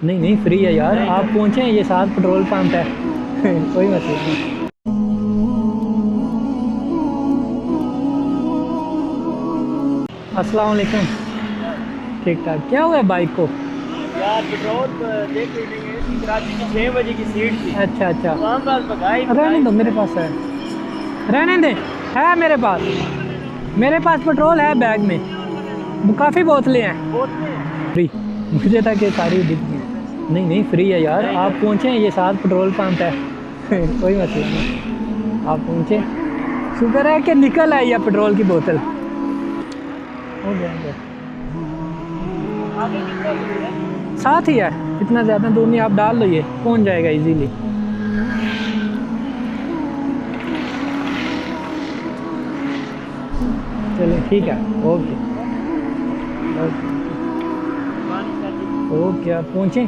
नहीं नहीं फ्री है यार, आप पहुँचे, ये साथ पेट्रोल पंप है। कोई मसला नहीं। अस्सलाम वालेकुम। ठीक ठाक। क्या हुआ है बाइक को? यार पेट्रोल देख रही नहीं है, कराची की 6 बजे की सीट थी। अच्छा अच्छा, तो हम बस भगाई रहने दो, मेरे पास है, रहने दे, है मेरे पास, मेरे पास पेट्रोल है बैग में, काफ़ी बोतलें हैं। फ्री, मुझे था कि सारी दिख गई। नहीं नहीं फ्री है यार, आप पहुँचे, ये साथ पेट्रोल पंप है। कोई मसला नहीं, आप पहुँचे। शुक्र है कि निकल आई है पेट्रोल की बोतल। हो गया, साथ ही है, इतना ज़्यादा दूर नहीं, आप डाल लो, ये पहुँच जाएगा इजीली। चलिए ठीक है, ओके ओके, आप पहुँचे।